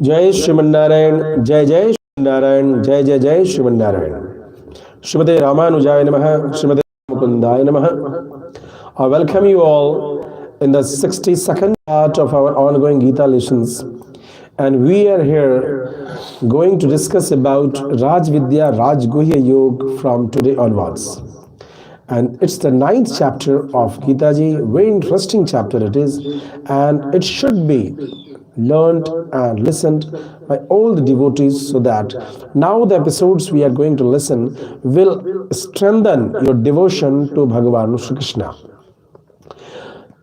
जय श्रीमन्नारायण, जय जय श्रीमन्नारायण, जय जय जय Sriman Narayana. Srimate Ramanujaya Namaha, Srimate Mukundaya Namaha. I welcome you all in the 62nd part of our ongoing Gita lessons. And we are here going to discuss about Raj Vidya, Raj Guhya Yoga from today onwards. And it's the 9th chapter of Gita Ji. Very interesting chapter it is. And it should be learned and listened by all the devotees, so that now the episodes we are going to listen will strengthen your devotion to Bhagavan Shri Krishna.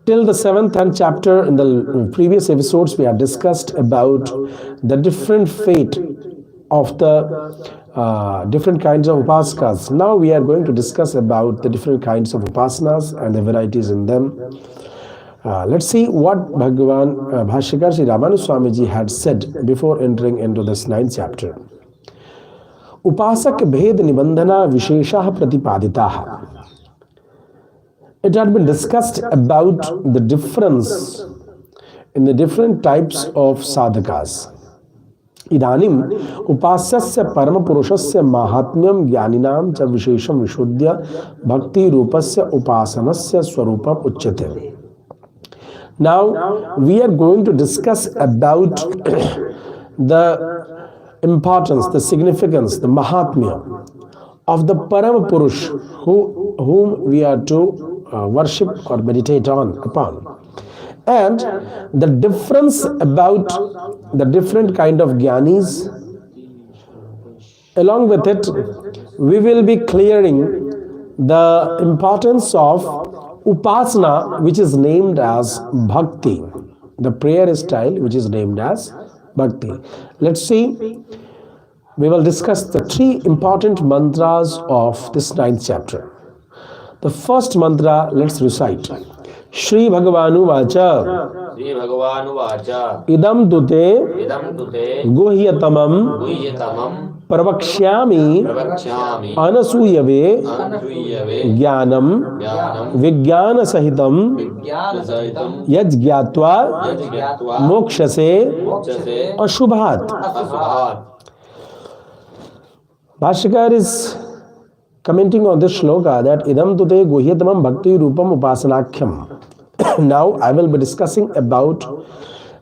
Till the 7th and chapter, in the previous episodes, we have discussed about the different fate of the different kinds of upasakas. Now we are going to discuss about the different kinds of upasanas and the varieties in them. Let's see what Bhagavan Bhashyakar Sri Raman Swamiji had said before entering into this 9th chapter. Upasak bhed nibandhana visheshah pratipaditaha. It had been discussed about the difference in the different types of sadhakas. Idanim upasyasya paramapurushasya mahatmyam jnaninam cha vishesham vishuddhya bhakti rupasya upasanasya swarupam uchyate. Now we are going to discuss about the importance, the significance, the mahatmya of the Parama Purush whom we are to worship or meditate upon, and the difference about the different kind of jnanis. Along with it, we will be clearing the importance of Upasana, which is named as Bhakti, the prayer style which is named as Bhakti. Let's see, we will discuss the 3 important mantras of this 9th chapter. The first mantra, let's recite. Shri Bhagavanu Vacha, Shri Bhagavanu Vacha, Idam Dute, Guhyatamam, Pravakshyami, Anasuyave, Jnanam, Vijnana Sahitam, Yajgyatva, Mokshase, Ashubhat. Bhashyakar is commenting on this shloka that Idam Tute Guhyatamam Bhakti Rupam Upasanakyam. Now I will be discussing about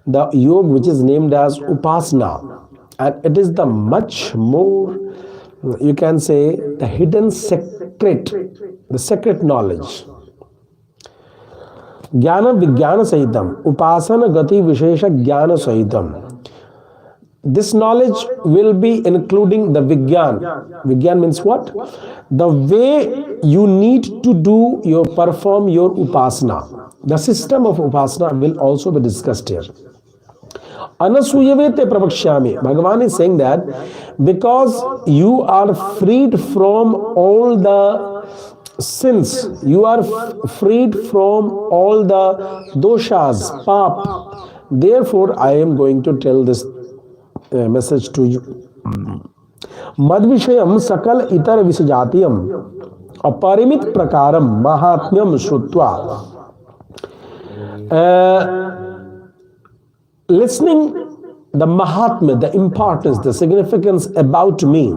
the yoga which is named as Upasana. And it is the much more, you can say, the hidden secret, the secret knowledge. Jnana Vijnana Sahitam, Upasana Gati Vishesha Jnana Sahitam. This knowledge will be including the Vijnan. Vijnan means what? The way you need to perform your Upasana. The system of Upasana will also be discussed here. Anasuyave te pravakshyami. Bhagavan is saying that because you are freed from all the sins, you are freed from all the doshas, pap. Therefore, I am going to tell this message to you. Madvishayam sakal itar visajatiyam aparimit prakaram mahatmyam shrutva. Listening the mahatma, the importance, the significance about me,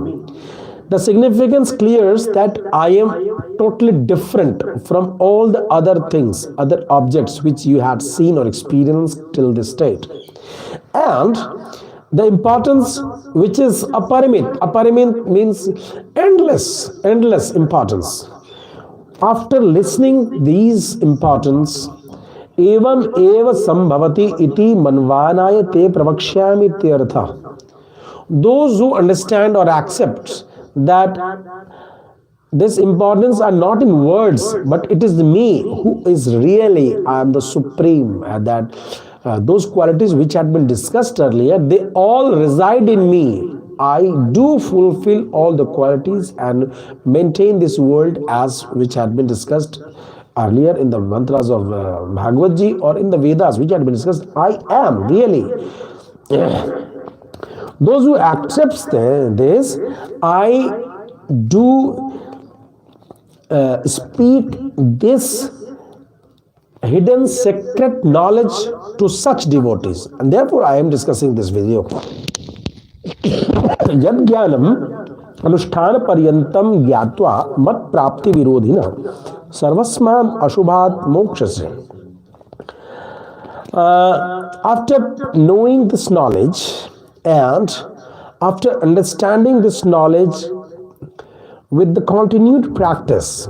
the significance clears that I am totally different from all the other things, other objects which you had seen or experienced till this state. And the importance which is aparimit. Aparimit means endless importance. After listening these importance, evam eva sambhavati iti manvanaya te pravakshyami ityartha. Those who understand or accept that this importance are not in words, but it is me who is really, I am the supreme, that those qualities which had been discussed earlier, they all reside in me. I do fulfill all the qualities and maintain this world as which had been discussed earlier in the mantras of Bhagavad Ji or in the Vedas which had been discussed. I am really. Those who accepts this, I do speak this hidden secret knowledge to such devotees. And therefore I am discussing this video. Yad jnanam अनुष्ठान पर्यंतम ज्ञात्वा मत प्राप्ति विरोधिना सर्वस्माम अशुभात मोक्षस्य. After knowing this knowledge and after understanding this knowledge with the continued practice,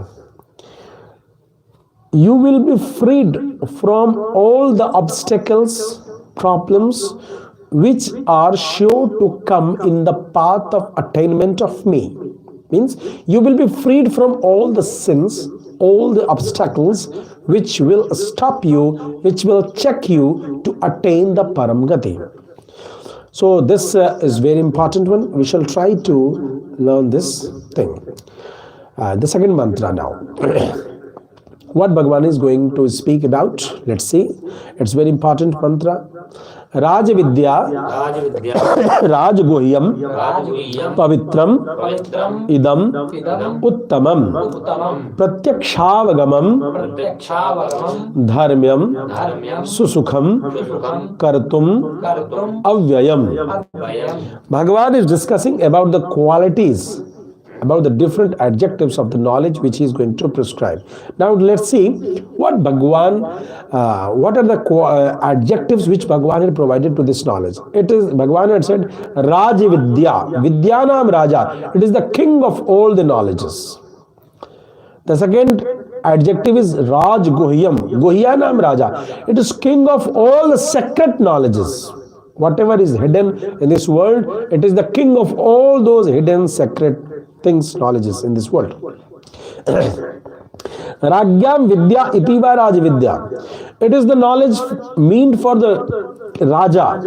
you will be freed from all the obstacles, problems which are sure to come in the path of attainment of me. Means you will be freed from all the sins, all the obstacles which will stop you, which will check you to attain the Paramgati. So this is very important one. We shall try to learn this thing. The second mantra now. What Bhagavan is going to speak about, let's see. It's very important mantra. Raj Vidya, Raj Guhyam, Pavitram, Idam, Uttamam, Pratyakshaavagamam, Dharmyam, Susukham, Kartum, Avyayam. Bhagavan is discussing about the qualities, about the different adjectives of the knowledge which he is going to prescribe. Now let's see what Bhagavan, what are the adjectives which Bhagavan had provided to this knowledge. It is, Bhagavan had said, Raj Vidya, Vidyanam Raja. It is the king of all the knowledges. The second adjective is Raj Guhyam, Guhyanam Raja. It is king of all the secret knowledges. Whatever is hidden in this world, it is the king of all those hidden secret things, knowledges in this world. Ragyam Vidya Itiva Raj Vidya. It is the knowledge meant for the Raja,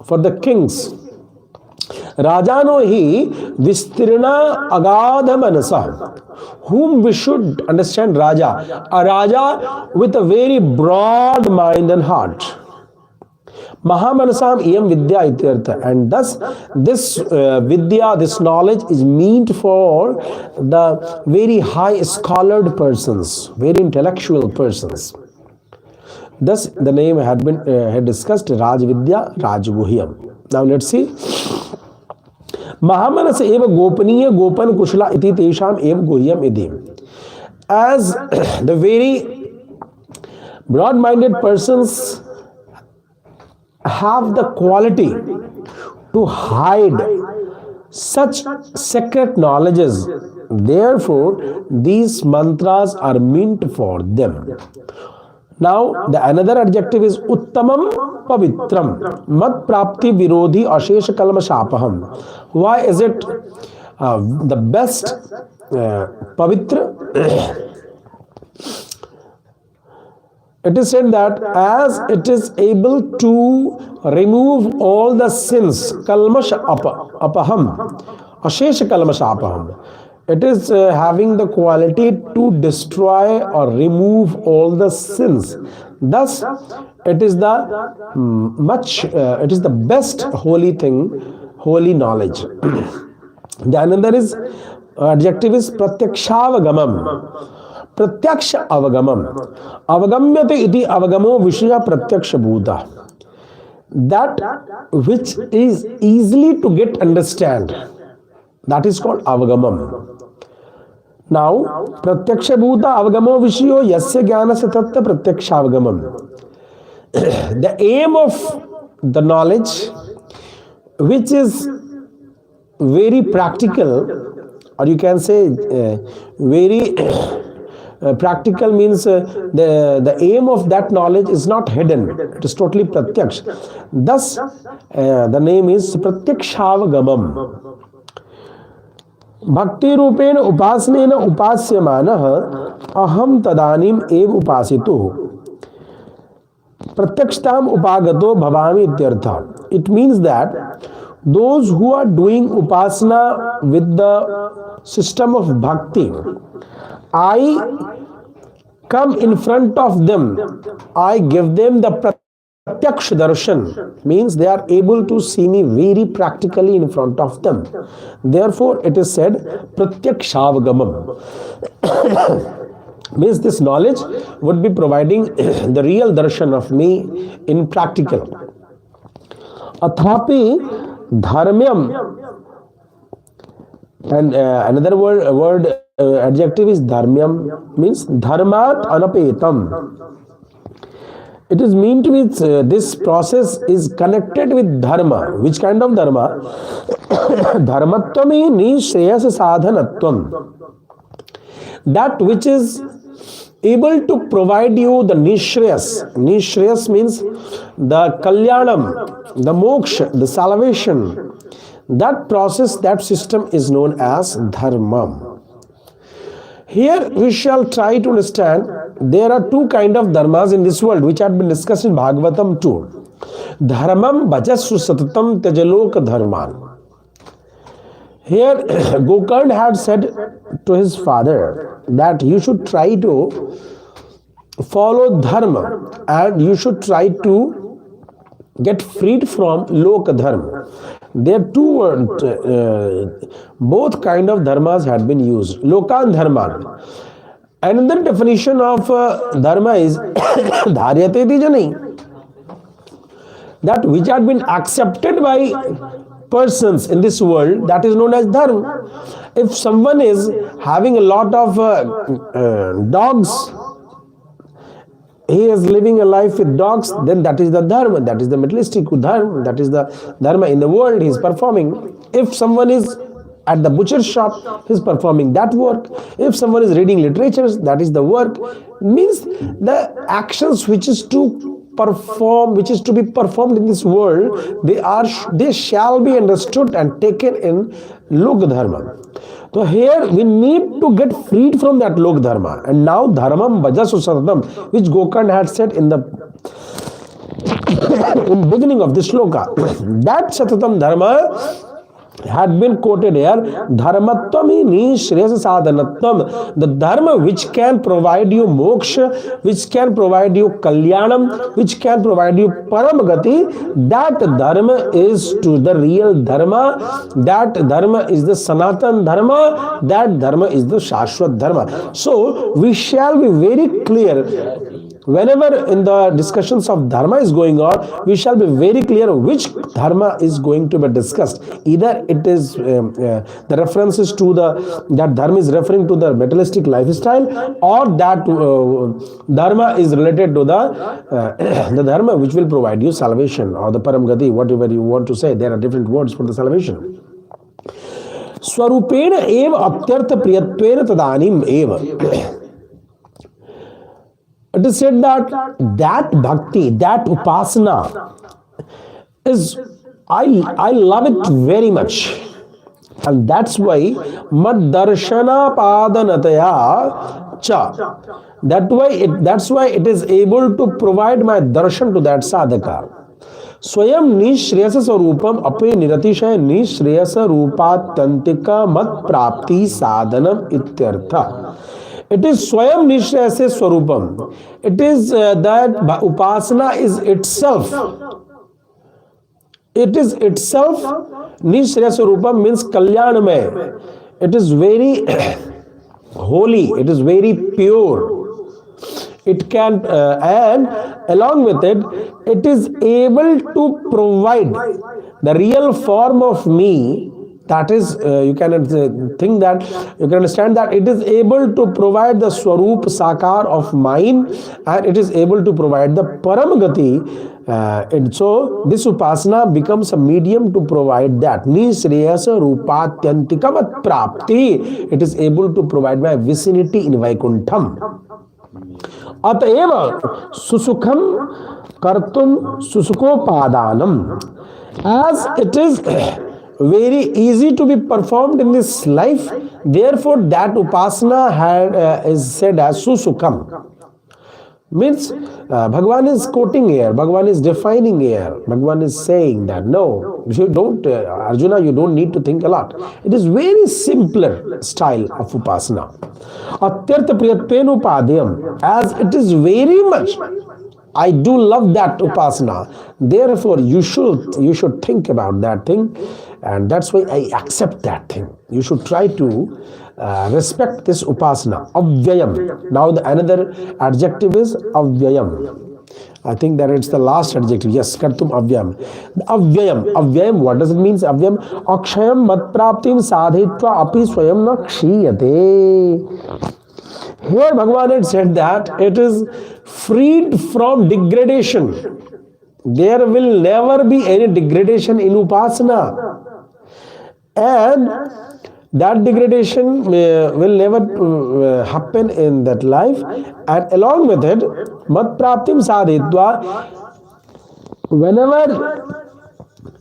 for the kings. Rajano hi Vistirna Agadha Manasa. Whom we should understand Raja. A Raja with a very broad mind and heart. Mahamanasam iyam vidya ityartha. And thus this vidya, this knowledge is meant for the very high scholared persons, very intellectual persons. Thus the name had been discussed, Raj Vidya, Raj Guhyam. Now let's see. Mahamanasa eva gopaniya gopan kushla iti tesham eva guhyam idim. As the very broad-minded persons have the quality to hide such secret knowledges, therefore these mantras are meant for them. Now the another adjective is Uttamam Pavitram Mat Prapti Virodhi Ashesha Kalmashapaham. Why is it the best Pavitra? It is said that as it is able to remove all the sins, kalmash apaham, ashesha kalmash apaham. It is having the quality to destroy or remove all the sins. Thus, it is the it is the best holy thing, holy knowledge. The another is adjective is pratyakshaavagamam. Pratyaksha avagamam. Avagamyate iti avagamo vishya pratyaksha bhuta. That which is easily to get understand. That is called avagamam. Now, pratyaksha bhuta avagamo vishyo yasya jnana satatta pratyaksha avagamam. The aim of the knowledge, which is very practical, or you can say very practical means the aim of that knowledge is not hidden. It is totally pratyaksh. Thus, the name is pratyakshaavagamam. Bhakti rupena upasnena upasyamanah aham tadanim ev upasituh. Pratyakstam upagato bhavami ityartha. It means that those who are doing upasana with the system of bhakti, I come in front of them, I give them the pratyaksha darshan, means they are able to see me very practically in front of them. Therefore, it is said pratyakshaavagamam. Means this knowledge would be providing the real darshan of me in practical. Athapi dharmyam, and another word adjective is dharmyam, means dharmat anapetam. It is mean to be this process is connected with dharma. Which kind of dharma? Dharmatvam nishreyas sadhanatvam. That which is able to provide you the nishreyas. Nishreyas means the kalyanam, the moksha, the salvation. That process, that system is known as dharma. Here we shall try to understand there are two kind of dharmas in this world which had been discussed in Bhagavatam too. Dharmam bhajassu satatam tyajalok dharman. Here Gokarna had said to his father that you should try to follow dharma and you should try to get freed from loka dharma. There are two words, both kind of dharmas had been used, loka and dharma. Another definition of dharma is dharyate dijani, that which had been accepted by persons in this world, that is known as dharma. If someone is having a lot of dogs, he is living a life with dogs, then that is the dharma, that is the materialistic dharma, that is the dharma in the world he is performing. If someone is at the butcher shop, he is performing that work. If someone is reading literatures, that is the work. Means the actions which is to perform, which is to be performed in this world, they shall be understood and taken in lok dharma. So here we need to get freed from that lok dharma. And now dharmam bhajasu satatam, which Gokarna had said in the in beginning of this shloka, that satatam dharma had been quoted here. Dharmattvam nishreyas sadhanatvam. The dharma which can provide you moksha, which can provide you kalyanam, which can provide you paramagati, that dharma is to the real dharma. That dharma is the sanatan dharma. That dharma is the shashwat dharma. So we shall be very clear. Whenever in the discussions of dharma is going on, we shall be very clear which dharma is going to be discussed. Either it is the references to that dharma is referring to the materialistic lifestyle, or that dharma is related to the dharma which will provide you salvation, or the paramgati, whatever you want to say. There are different words for the salvation. Swarupena eva atyartha priyatvena tadanim eva. It is said that bhakti, that upasana is, I love it very much. And that's why mad darshana padanataya cha. That's why it is able to provide my darshan to that sadhaka. Swayam nishreyasa sarupam ape niratishay nishreyasa rupatantika mat prapti sadhanam ityartha. It is Swayam Nishreyase Swarupam. It is that Upasana is itself. It is itself Nishreyase Swarupam means Kalyanamay. It is very holy. It is very pure. It can, and along with it, it is able to provide the real form of me. That is, you can think that, you can understand that it is able to provide the Swarup Sakar of mine, and it is able to provide the Paramagati. And so, this Upasana becomes a medium to provide that. Nishreyasa Rupatyantikam Prapti. It is able to provide my vicinity in Vaikuntham. Ateva Susukham Kartum Susukopadanam. As it is very easy to be performed in this life, therefore that upasana is said as susukham. Means Bhagavan is quoting here, Bhagavan is defining here, Bhagavan is saying that no, you don't, Arjuna, you don't need to think a lot. It is very simpler style of upasana. Atyartha priyatvena upadhyam, as it is very much I do love that upasana. Therefore, you should think about that thing, and that's why I accept that thing. You should try to respect this upasana. Avyayam. Now the another adjective is avyayam. I think that it's the last adjective. Yes, kartum avyam. Avyayam. Avyayam, what does it mean? Avyam. Akshayam mat praptim sadhitva api swayam na kshiyate. Here Bhagavan had said that it is freed from degradation. There will never be any degradation in upasana. And that degradation will never happen in that life. And along with it, mat praptim sadhitva, whenever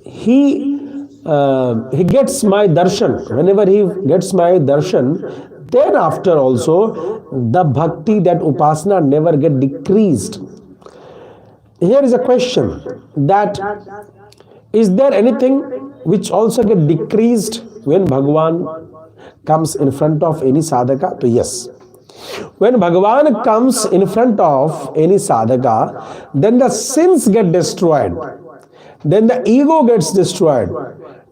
he gets my darshan, then after also the bhakti, that upasana never get decreased. Here is a question, that is there anything which also get decreased when Bhagavan comes in front of any sadhaka? So yes. When Bhagavan comes in front of any sadhaka, then the sins get destroyed. Then the ego gets destroyed.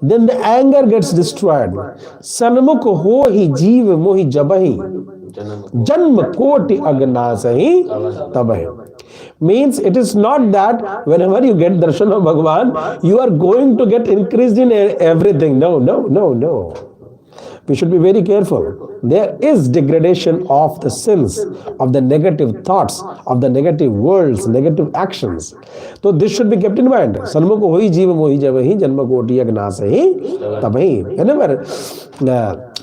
Then the anger gets destroyed. Sanmukh ho hi jeev mohi jabahi, janma koti agnasahi tabahi. Means it is not that whenever you get darshan of Bhagavan, you are going to get increased in everything. No. We should be very careful. There is degradation of the sins, of the negative thoughts, of the negative words, negative actions. So this should be kept in mind. Sanmukh hoi jiva mohi javahi janma koti agnasahi tabahi. Whenever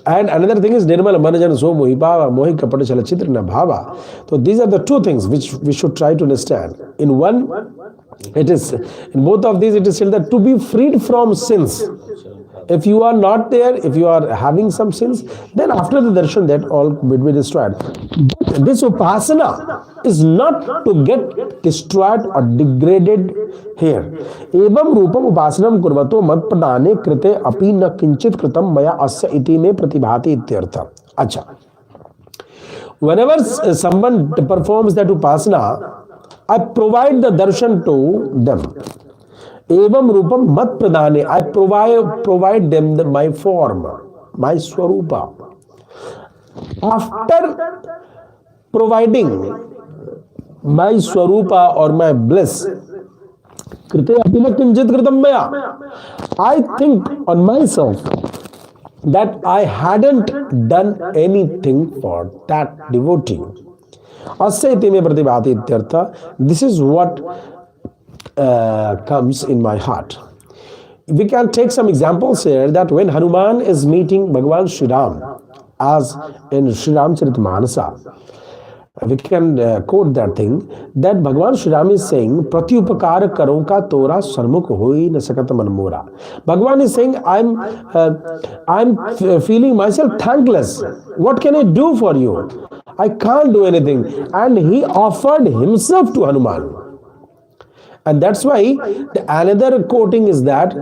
and another thing is nirmal manajan so mohi bhava mohi kapata chala chitra na bhava. So these are the two things which we should try to understand. In both of these it is said that to be freed from sins. If you are not there, if you are having some sins, then after the darshan that all will be destroyed. But this upasana is not to get destroyed or degraded here. Evam rupam upasanam kurvato mat pradane krite api na kinchit kritam maya asya iti me pratibhati ityartha. Acha. Whenever someone performs that upasana, I provide the darshan to them. Evam rupam mat pradane, I provide them my form, my swarupa. After providing my swarupa or my bliss, I think on myself that I hadn't done anything for that devotee. This is what comes in my heart. We can take some examples here, that when Hanuman is meeting Bhagavan Shri Ram, as in Shri Ram Charitamānasa, we can quote that thing, that Bhagavan Shri Ram is saying, Prati upakar karon ka tora sarmukh hoi na sakat manmora. Bhagavan is saying, I'm feeling myself thankless. What can I do for you? I can't do anything. And he offered himself to Hanuman. And that's why the another quoting is that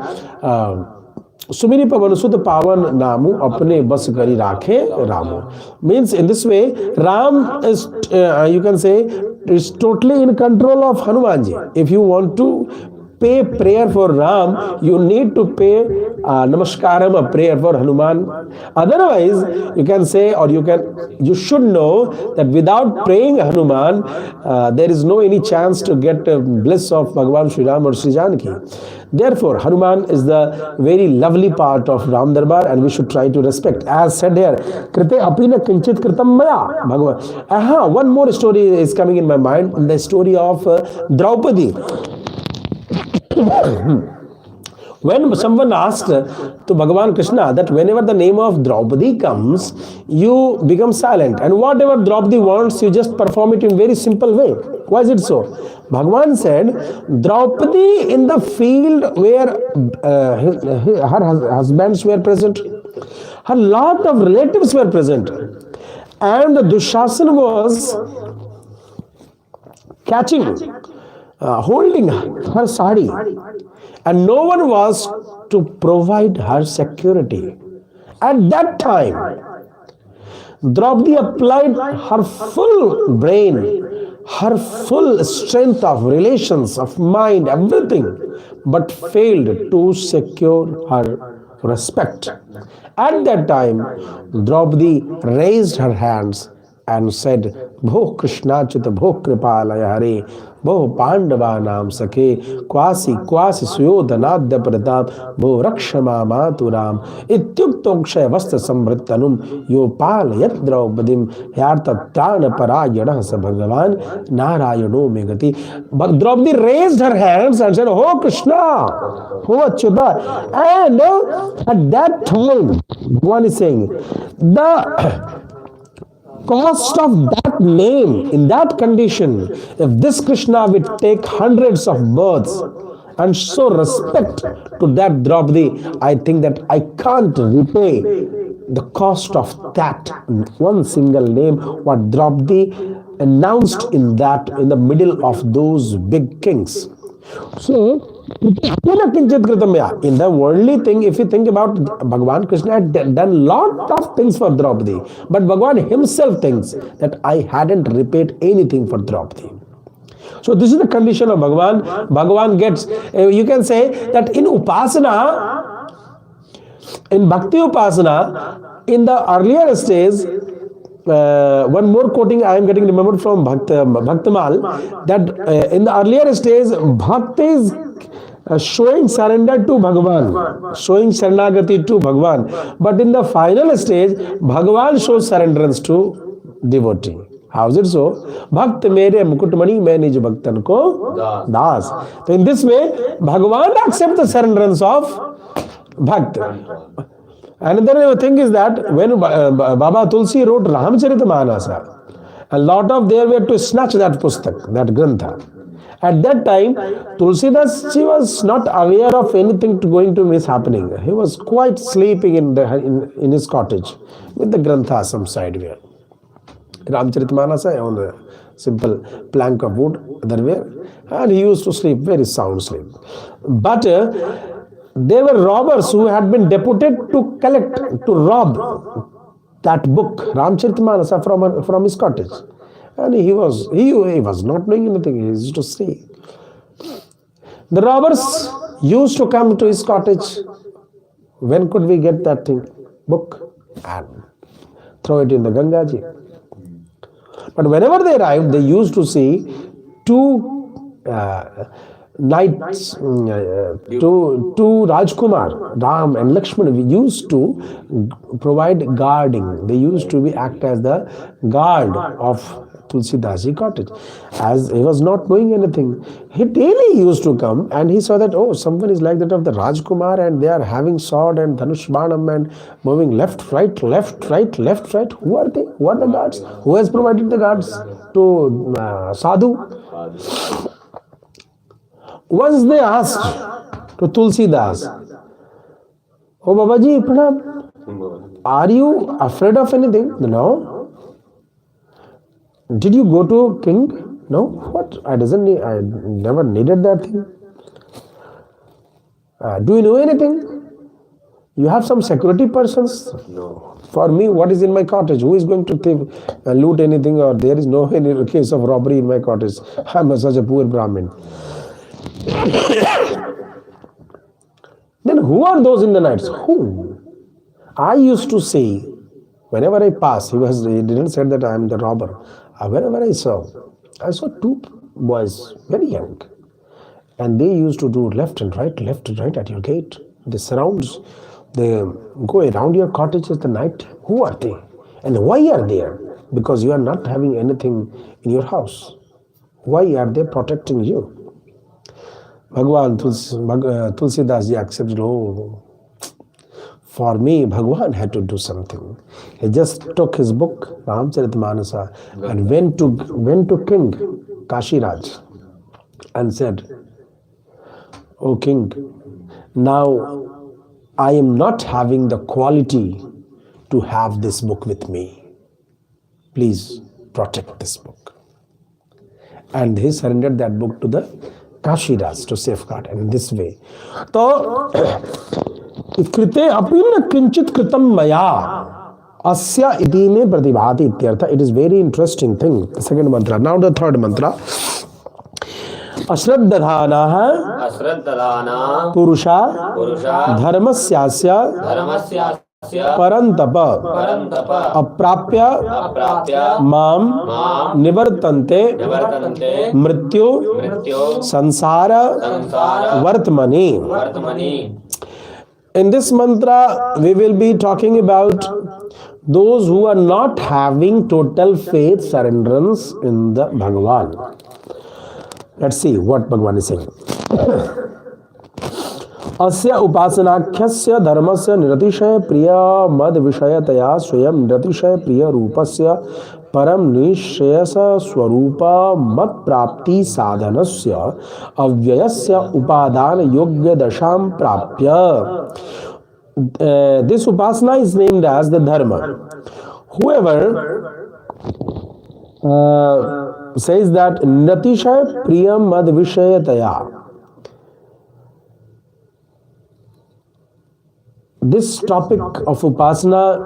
Sumini pavan sut pavan namu apne bas kari rakhe Ramu. Means in this way, Ram is, you can say, is totally in control of Hanumanji. If you want to pay prayer for Ram, you need to pay namaskaram, a prayer for Hanuman. Otherwise, you can say, or you should know that without praying Hanuman, there is no any chance to get bliss of Bhagavan Shri Ram or Shri Janaki. Therefore, Hanuman is the very lovely part of Ram Darbar, and we should try to respect. As said here, Krite apina kinchit kritam maya. Bhagavan. One more story is coming in my mind, the story of Draupadi. When someone asked to Bhagavan Krishna that whenever the name of Draupadi comes, you become silent, and whatever Draupadi wants, you just perform it in very simple way. Why is it so? Bhagavan said, Draupadi in the field where her husbands were present, her lot of relatives were present, and the Dushasan was catching, holding her sari, and no one was to provide her security. At that time, Draupadi applied her full brain, her full strength of relations, of mind, everything, but failed to secure her respect. At that time, Draupadi raised her hands and said, Bho Krishnachita, Bho Kripalaya Hare, Bho Pandavanam Sakhe, Kwasi Kwasi Suyodhanadya Pratap, Bho Rakshama Maturam, Ityuktokshaya Vasta Samvrittanum, Yopalayat Draupadim, Yartattana Parayana Sa Bhagavan, Narayano Megati. But Draupadi raised her hands and said, Oh Krishna, Oh Achyuta. And at that time, one is saying, the cost of that name in that condition, if this Krishna would take hundreds of births and show respect to that Draupadi, I think that I can't repay the cost of that one single name what Draupadi announced in the middle of those big kings. So, in the worldly thing, if you think about Bhagavan Krishna had done lot of things for Draupadi, but Bhagavan himself thinks that I hadn't repaid anything for Draupadi. So this is the condition of Bhagavan. Bhagavan gets, you can say that in Upasana, in Bhakti Upasana, in the earlier stage, one more quoting I am getting remembered from Bhaktamal, that in the earlier stage, Bhakti is showing surrender to Bhagavan, showing Sharanagati to Bhagavan. But in the final stage, Bhagavan shows surrenderance to devotee. How is it so? Bhakt mere mukutmani main nij bhaktan ko das. So in this way, Bhagavan accepts the surrenderance of Bhakt. Another thing is that when Baba Tulsi wrote Ramcharitamānasa, a lot of they were to snatch that pustak, that grantha. At that time, Tulsidas, she was not aware of anything going to miss happening. He was quite sleeping in his cottage with the grantha some side where. Ramcharitamānasa on a simple plank of wood other way, and he used to sleep very sound sleep. But there were robbers who had been deputed to rob that book, Ramcharitamānasa, from his cottage. And he was not doing anything, he used to sleep. The robbers used to come to his cottage. When could we get that book? And throw it in the Gangaji. But whenever they arrived, they used to see two knights, two Rajkumar, Ram and Lakshmana, we used to provide guarding. They used to act as the guard of Tulsidasi cottage. As he was not doing anything, he daily used to come and he saw that, oh, someone is like that of the Rajkumar and they are having sword and Dhanush Banam and moving left, right, left, right, left, right. Who are they? Who are the guards? Who has provided the guards to Sadhu? Once they asked to Tulsidas, oh Babaji, Pranam, are you afraid of anything? No. Did you go to king? No. What? I never needed that thing. Do you know anything? You have some security persons? No. For me, what is in my cottage? Who is going to loot anything, or there is no any case of robbery in my cottage? I am such a poor Brahmin. Then who are those in the nights? Who? I used to say, whenever I pass, he didn't say that I am the robber. Whenever I saw two boys, very young, and they used to do left and right at your gate. They go around your cottage at the night. Who are they? And why are they there? Because you are not having anything in your house. Why are they protecting you? Bhagavan Tulsidas ji accepted, oh, for me, Bhagavan had to do something. He just took his book, Ramcharitamānasa, and went to King Kashiraj and said, "O King, now I am not having the quality to have this book with me. Please protect this book." And he surrendered that book to the Kashiraj to safeguard. And in this way, so Krite apina kinchit kritam maya. Asya iti me pratibhati ityartha. It is very interesting thing. The second mantra. Now the third mantra. अश्रद्धधानः पुरुषा धर्मस्यास्य परन्तप अप्राप्य माम निवर्तन्ते मृत्यु संसार वर्तमनि. In this mantra, we will be talking about those who are not having total faith, surrenderance in the Bhagavan. Let's see what Bhagavan is saying. Asya upasanakhya dharmasya niratishay priya mad vishayataya swayam niratishay priya rupasya param nishreyasa swarupa mat prapti sadhanasya avyayasya upadana yogya dasham prapya. This upasana is named as the dharma. Whoever says that Natishay Priyam Mad Vishayataya, this topic of Upasana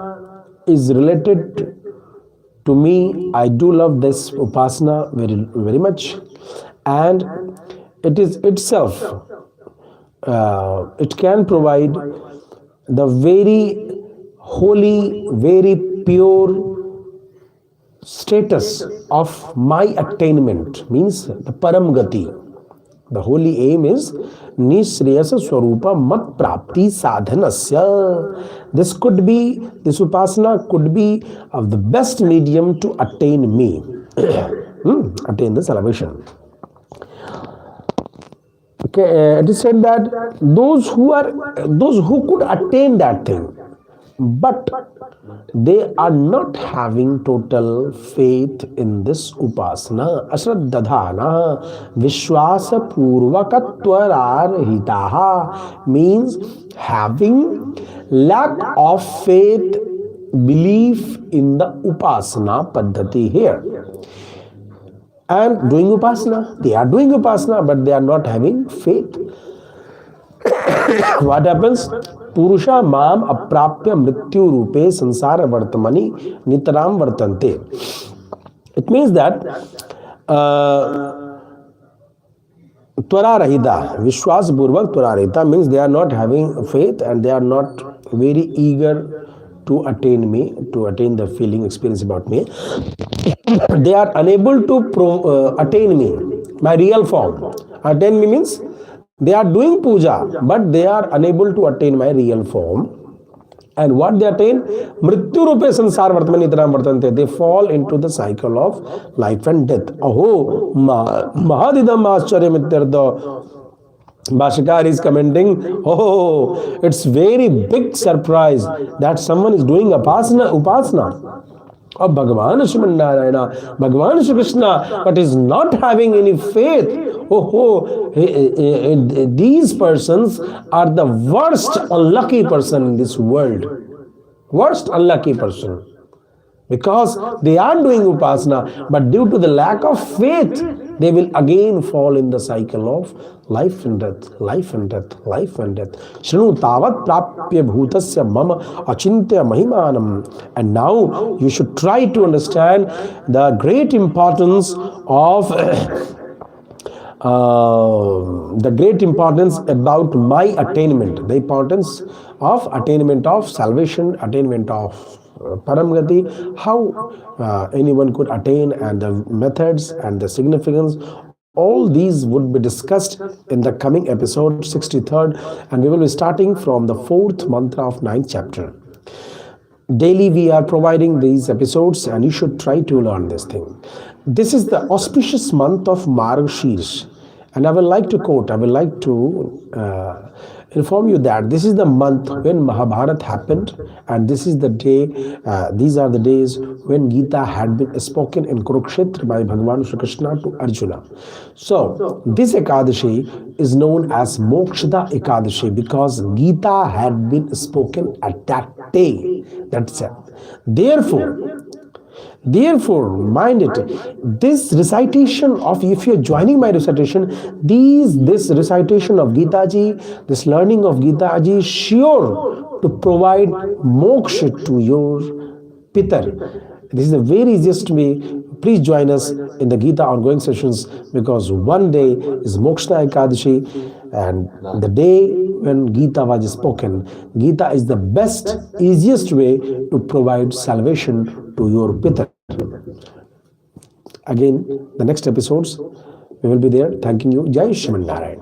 is related to me. I do love this Upasana very, very much, and it is itself, it can provide the very holy, very pure status of my attainment, means the param gati. The holy aim is nishreyasa swarupa mat prapti sadhanasya. This upasana could be of the best medium to attain me, attain the salvation. Okay, it is said that those who could attain that thing, but they are not having total faith in this upasana. Ashraddhadhana vishwasa purvakatvararhitaha means having lack of faith, belief in the upasana paddhati here. And doing upasana, they are doing upasana, but they are not having faith. What happens? Purusha mam aprapya mrityu rupe sansara vartamani nitaram vartante. It means that tvararahita, vishwas purvak tvararahita means they are not having faith and they are not very eager to attain me, to attain the feeling, experience about me. They are unable to attain me, my real form. Attain me means they are doing puja, but they are unable to attain my real form. And what they attain? Mrityu rupe sansar vartamani itaram vartante. They fall into the cycle of life and death. Aho mahadidam ascharya mityartha. Bhashakar is commenting, oh, it's very big surprise that someone is doing upasana of Bhagavan Shri Narayana, Bhagavan Shri Krishna, but is not having any faith. These persons are the worst unlucky person in this world. Worst unlucky person. Because they are doing upasana, but due to the lack of faith, they will again fall in the cycle of life and death, life and death, life and death. Shrinu tavat prapya bhutasya mama achintya mahimanam. And now you should try to understand the great importance of about my attainment, the importance of attainment of salvation, attainment of Paramgati, how anyone could attain, and the methods and the significance. All these would be discussed in the coming episode 63rd, and we will be starting from the 4th mantra of 9th chapter. Daily we are providing these episodes, and you should try to learn this thing. This is the auspicious month of Margashirish, and I would like to inform you that this is the month when Mahabharata happened, and this is the day, these are the days when Gita had been spoken in Kurukshetra by Bhagavan Shri Krishna to Arjuna. So this Ekadashi is known as Mokshada Ekadashi because Gita had been spoken at that day. That's it. Therefore, mind it, this recitation of, if you're joining my recitation, this recitation of Gita Ji, this learning of Gita Ji is sure to provide moksha to your Pitar. This is the very easiest way. Please join us in the Gita ongoing sessions, because one day is Moksha Ekadashi, and the day when Gita was spoken. Gita is the best, easiest way to provide salvation to your Pitar. Again, the next episodes, we will be there. Thanking you. Jai Shriman Narayan.